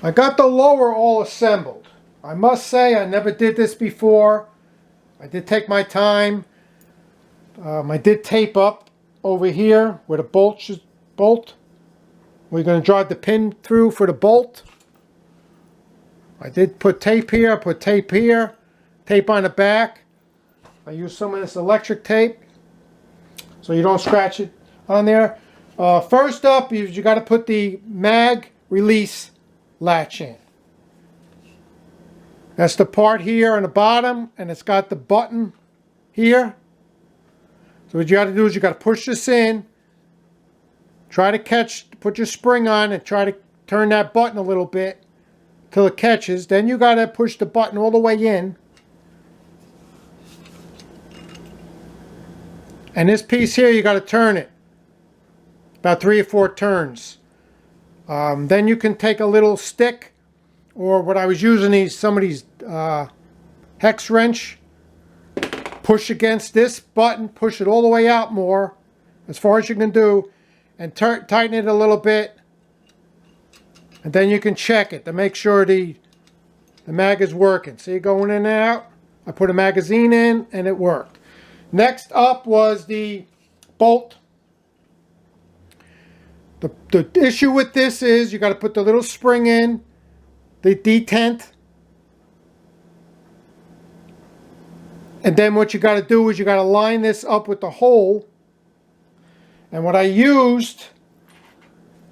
I got the lower all assembled. I must say I never did this before. I did take my time. I did tape up over here where the bolt. We're going to drive the pin through for the bolt. I did put tape here, I put tape here, tape on the back. I used some of this electric tape so you don't scratch it on there. First up, you got to put the mag release latch in. That's the part here on the bottom, and it's got the button here. So what you got to do is you got to push this in, try to put your spring on and try to turn that button a little bit till it catches. Then you got to push the button all the way in. And this piece here, you got to turn it about 3 or 4 turns. Then you can take a little stick, or what I was using, some of these hex wrench, push against this button, push it all the way out more, as far as you can do, and tighten it a little bit. And then you can check it to make sure the mag is working. See, going in and out. I put a magazine in and it worked. Next up was the bolt. The issue with this is you got to put the little spring in, the detent. And then what you got to do is you got to line this up with the hole. And what I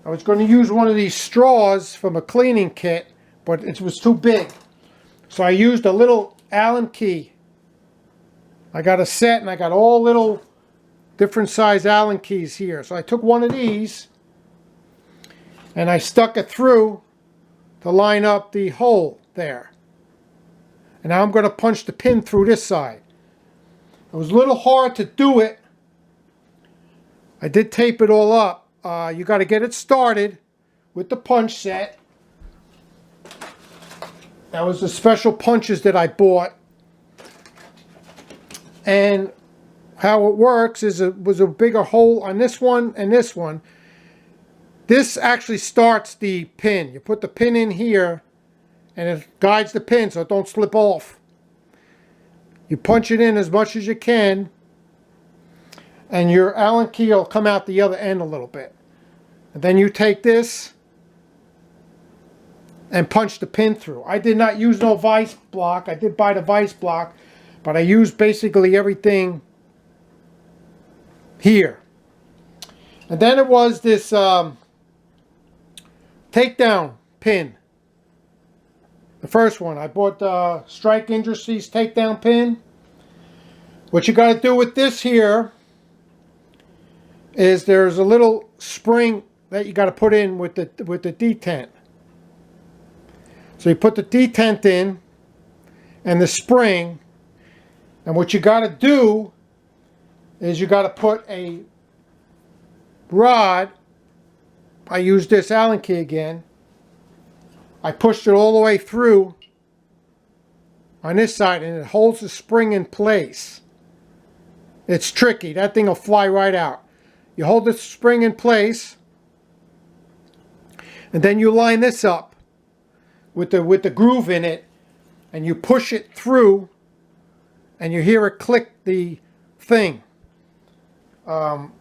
was going to use one of these straws from a cleaning kit, but it was too big. So I used a little Allen key. I got a set and I got all little different size Allen keys here. So I took one of these and I stuck it through to line up the hole there. And now I'm going to punch the pin through this side. It was a little hard to do it. I did tape it all up. You got to get it started with the punch set. That was the special punches that I bought. And how it works is it was a bigger hole on this one and this one. This actually starts the pin. You put the pin in here and it guides the pin so it don't slip off. You punch it in as much as you can and your Allen key will come out the other end a little bit. And then you take this and punch the pin through. I did not use no vise block. I did buy the vise block, but I used basically everything here. And then it was this takedown pin. The first one, I bought the Strike Industries takedown pin. What you got to do with this here is there's a little spring that you got to put in with the detent. So you put the detent in and the spring, and what you got to do is you got to put a rod. I used this Allen key again. I pushed it all the way through on this side and it holds the spring in place. It's tricky. That thing will fly right out. You hold the spring in place and then you line this up with the groove in it and you push it through and you hear it click the thing. And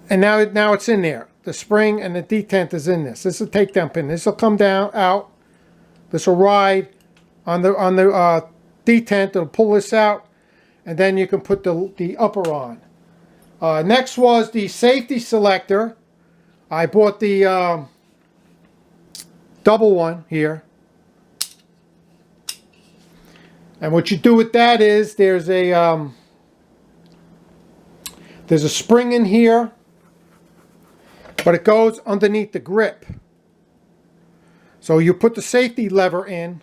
now it's in there. The spring and the detent is in this. This is a takedown pin. This will come down out. This will ride on the detent. It'll pull this out, and then you can put the upper on. Next was the safety selector. I bought the double one here. And what you do with that is there's a spring in here, but it goes underneath the grip. So you put the safety lever in,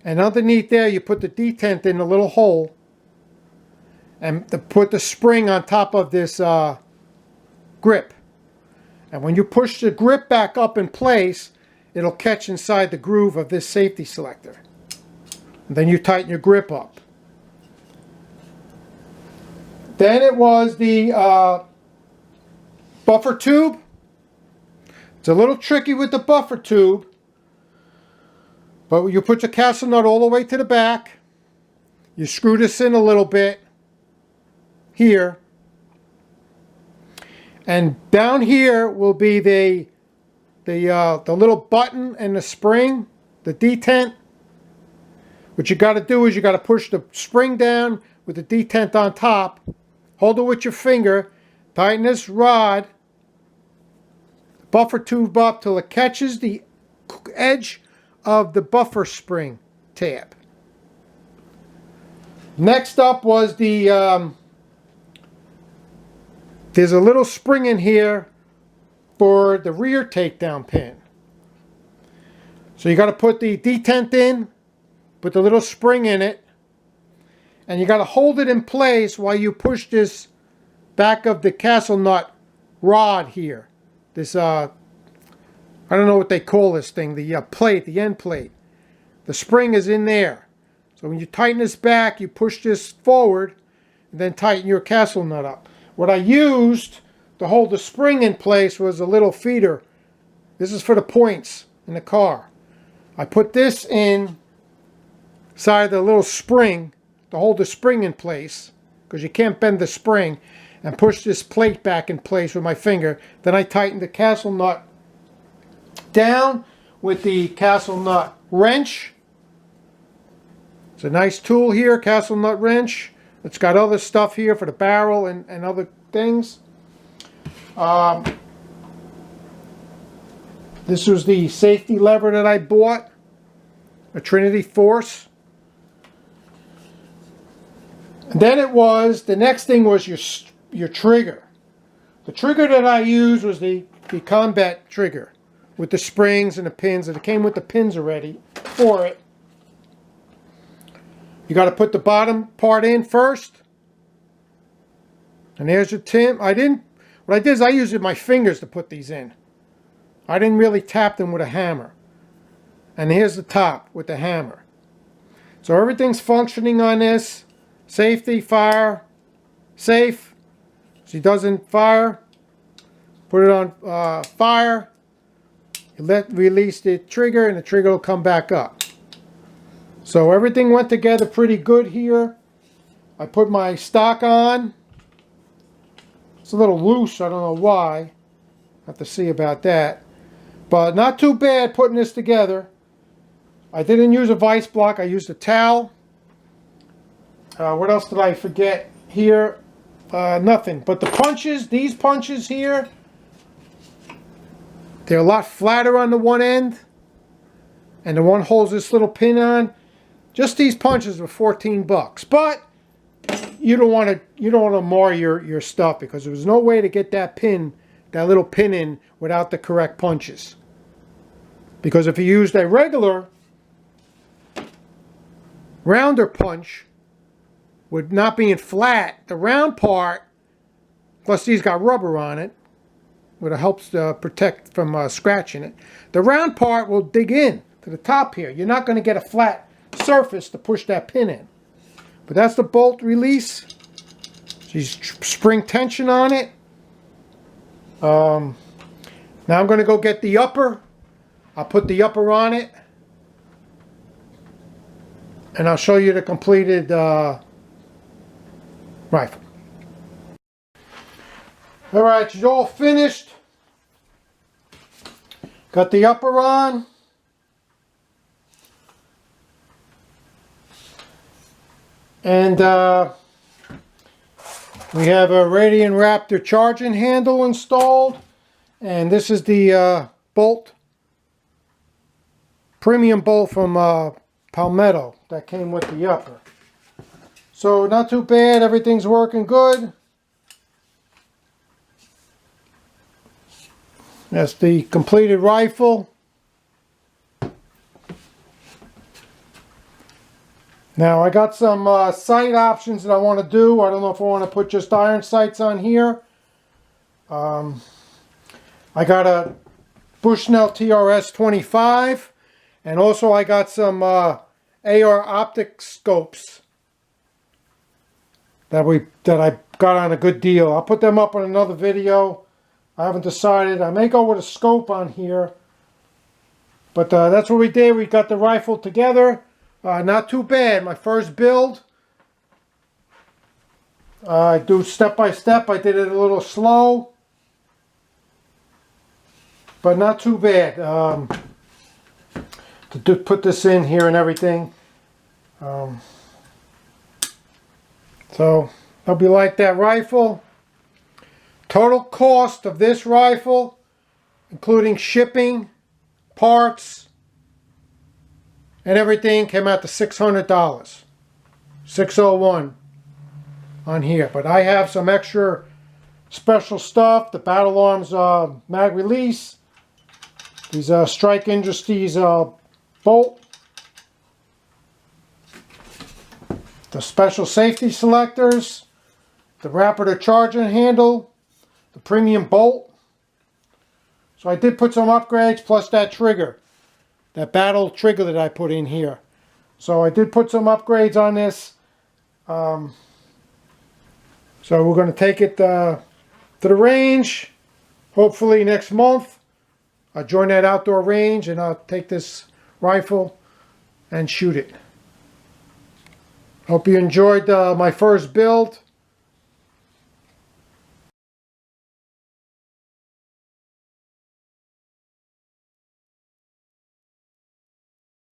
and underneath there you put the detent in the little hole, and put the spring on top of this grip. And when you push the grip back up in place, it'll catch inside the groove of this safety selector. And then you tighten your grip up. Then it was the buffer tube. It's a little tricky with the buffer tube But you put your castle nut all the way to the back. You screw this in a little bit here. And down here will be the little button and the spring, the detent. What you got to do is you got to push the spring down with the detent on top. Hold it with your finger. Tighten this rod, buffer tube up till it catches the edge of the buffer spring tab. Next up was the there's a little spring in here for the rear takedown pin. So you got to put the detent in, put the little spring in it, and you got to hold it in place while you push this back of the castle nut rod here. This I don't know what they call this thing, the plate, the end plate. The spring is in there. So when you tighten this back, you push this forward and then tighten your castle nut up. What I used to hold the spring in place was a little feeder. This is for the points in the car. I put this in side of the little spring to hold the spring in place, because you can't bend the spring, and push this plate back in place with my finger. Then I tighten the castle nut down with the castle nut wrench. It's a nice tool here, castle nut wrench. It's got other stuff here for the barrel and other things. This was the safety lever that I bought, a Trinity Force. And then the next thing was your trigger. The trigger that I used was the combat trigger with the springs and the pins, and it came with the pins already for it. You got to put the bottom part in first. And there's your tin. What I did is I used my fingers to put these in. I didn't really tap them with a hammer. And here's the top with the hammer. So everything's functioning on this. Safety, fire, safe. So it doesn't fire. Put it on fire. You release the trigger and the trigger will come back up. So everything went together pretty good here. I put my stock on. It's a little loose, I don't know why. Have to see about that. But not too bad putting this together. I didn't use a vice block, I used a towel. What else did I forget here? Nothing. But the punches, these punches here, they're a lot flatter on the one end. And the one holds this little pin on. Just these punches were $14. But you don't want to mar your stuff, because there was no way to get that little pin in without the correct punches. Because if you used a regular rounder punch with not being flat, the round part, plus these got rubber on it, which helps protect from scratching it. The round part will dig in to the top here. You're not going to get a flat surface to push that pin in. But that's the bolt release. She's spring tension on it. Now I'm going to go get the upper. I'll put the upper on it. And I'll show you the completed rifle. Alright, she's all finished. Got the upper on. And we have a Radian Raptor charging handle installed. And this is the bolt. Premium bolt from Palmetto that came with the upper. So not too bad, everything's working good. That's the completed rifle. Now I got some sight options that I want to do. I don't know if I want to put just iron sights on here. I got a Bushnell TRS 25, and also I got some AR optic scopes that I got on a good deal. I'll put them up in another video. I haven't decided. I may go with a scope on here. But that's what we did. We got the rifle together. Not too bad. My first build. I do step by step. I did it a little slow. But not too bad. To put this in here and everything. So, hope you like that rifle. Total cost of this rifle, including shipping, parts, and everything, came out to $600. 601 on here. But I have some extra special stuff. The Battle Arms mag release. These Strike Industries bolt. The special safety selectors. The Raptor charging handle. The premium bolt. So I did put some upgrades plus that trigger. That battle trigger that I put in here. So I did put some upgrades on this. So we're going to take it to the range. Hopefully next month. I'll join that outdoor range and I'll take this rifle and shoot it. Hope you enjoyed my first build.